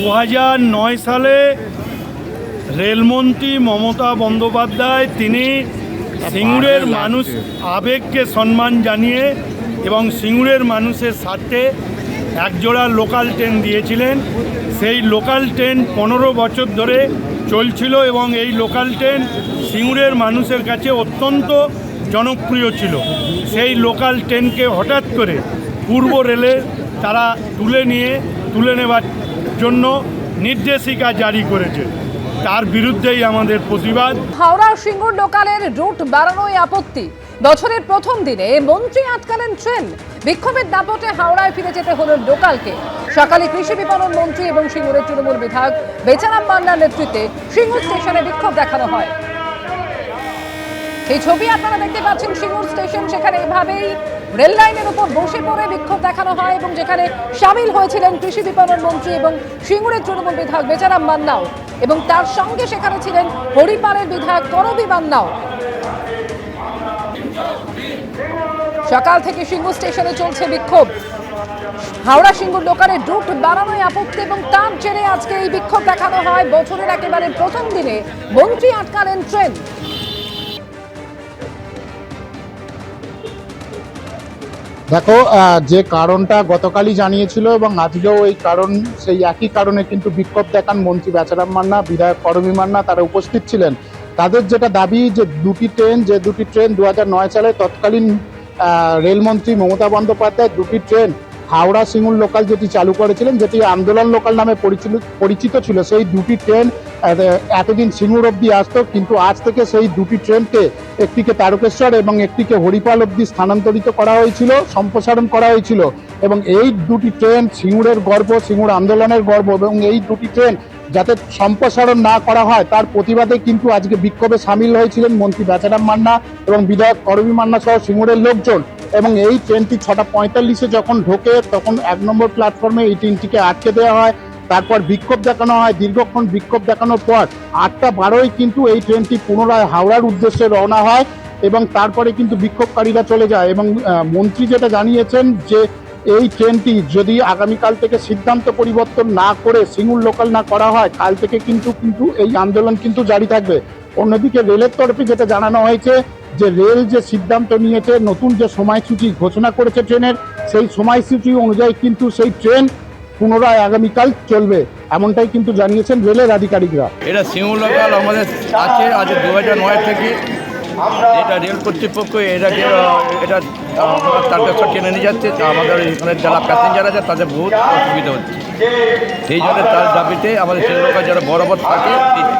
2009 সালে রেলমন্ত্রী মমতা বন্দ্যোপাধ্যায় তিনি সিঙ্গুরের মানুষ আবেগকে সম্মান জানিয়ে এবং সিঙ্গুরের মানুষের স্বার্থে একজোড়া লোকাল ট্রেন দিয়েছিলেন। সেই লোকাল ট্রেন 15 বছর ধরে চলছিল এবং এই লোকাল ট্রেন সিঙ্গুরের মানুষের কাছে অত্যন্ত জনপ্রিয় ছিল। সেই লোকাল ট্রেনকে হঠাৎ করে পূর্ব রেলে তারা তুলে নেবার জন্য নির্দেশিকা জারি করেছে। তার বিরুদ্ধেই আমাদের প্রতিবাদ। হাওড়া সিঙ্গুর লোকালের রুট বাড়ানোয় আপত্তি। বছরের প্রথম দিনে মন্ত্রী আটকালেন ট্রেন। বিক্ষোভের দাপটে হাওড়ায় ফিরে যেতে হলো লোকালকে। সকালে কৃষি বিপণন মন্ত্রী এবং সিঙ্গুরের তৃণমূল বিধায়ক বেচারাম মান্নার নেতৃত্বে সিঙ্গুর স্টেশনে বিক্ষোভ দেখানো হয়। এই ছবি আপনারা দেখতে পাচ্ছেন সিঙ্গুর স্টেশন। সেখানে এভাবেই রেল লাইনের উপর বসে পড়ে বিক্ষোভ দেখানো হয় এবং যেখানে সামিল হয়েছিলেন কৃষি বিপণন মন্ত্রী এবং সিঙ্গুরের তৃণমূল বিধায়ক বেচারাম মান্নাও এবং তার সঙ্গে সেখানে ছিলেন হরিপালের বিধায়ক করবী মান্নাও। সকাল থেকে সিঙ্গুর স্টেশনে চলছে বিক্ষোভ। হাওড়া সিঙ্গুর লোকালের রুট বাড়ানোয় আপত্তি এবং তার জেরে আজকে এই বিক্ষোভ দেখানো হয়। বছরের একেবারে প্রথম দিনে মন্ত্রী আটকালেন ট্রেন। দেখো, যে কারণটা গতকালই জানিয়েছিল এবং আজকেও এই কারণ, সেই একই কারণে কিন্তু বিক্ষোভ দেখান মন্ত্রী বেচারাম মান্না, বিধায়ক করবী মান্না, তারা উপস্থিত ছিলেন। তাদের যেটা দাবি যে দুটি ট্রেন 2009 সালে তৎকালীন রেলমন্ত্রী মমতা বন্দ্যোপাধ্যায় দুটি ট্রেন হাওড়া সিঙ্গুর লোকাল যেটি চালু করেছিলেন, যেটি আন্দোলন লোকাল নামে পরিচিত ছিল, সেই দুটি ট্রেন এতদিন সিঙ্গুর অবধি আসতো, কিন্তু আজ থেকে সেই দুটি ট্রেনকে একটিকে তারকেশ্বর এবং একটিকে হরিপাল অবধি স্থানান্তরিত করা হয়েছিল, সম্প্রসারণ করা হয়েছিল। এবং এই দুটি ট্রেন সিঙ্গুরের গর্ব, সিঙ্গুর আন্দোলনের গর্ব, এবং এই দুটি ট্রেন যাতে সম্প্রসারণ না করা হয় তার প্রতিবাদে কিন্তু আজকে বিক্ষোভে সামিল হয়েছিলেন মন্ত্রী বেচারাম মান্না এবং বিধায়ক করবী মান্না সহ সিঙ্গুরের লোকজন। এবং এই ট্রেনটি 6:45 যখন ঢোকে তখন 1 নম্বর প্ল্যাটফর্মে এই ট্রেনটিকে আটকে দেওয়া হয়। তারপর বিক্ষোভ দেখানো হয়। দীর্ঘক্ষণ বিক্ষোভ দেখানোর পর 8:12 কিন্তু এই ট্রেনটি পুনরায় হাওড়ার উদ্দেশ্যে রওনা হয় এবং তারপরে কিন্তু বিক্ষোভকারীরা চলে যায়। এবং মন্ত্রী যেটা জানিয়েছেন যে এই ট্রেনটি যদি আগামীকাল থেকে সিদ্ধান্ত পরিবর্তন না করে সিঙ্গুর লোকাল না করা হয়, কাল থেকে কিন্তু এই আন্দোলন কিন্তু জারি থাকবে। অন্যদিকে রেলের তরফে যেটা জানানো হয়েছে যে রেল যে সিদ্ধান্ত নিয়েছে, নতুন যে সময়সূচি ঘোষণা করেছে ট্রেনের, সেই সময়সূচি অনুযায়ী কিন্তু সেই ট্রেন পুনরায় আগামীকাল চলবে, এমনটাই কিন্তু জানিয়েছেন রেলের আধিকারিকরা। এটা সিঙ্গুর লোকাল আমাদের আছে আজ 2009 থেকে। এটা রেল কর্তৃপক্ষ এটা তারকেশ্বর টেনে নিয়ে যাচ্ছে। আমাদের এখানে যারা প্যাসেঞ্জার আছে তাদের বহুত অসুবিধা হচ্ছে। সেই জন্য তার দাবিতে আমাদের সিঙ্গুর লোকাল যারা বরাবর থাকে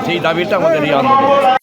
সেই দাবিটা আমাদের এই আন্দোলন।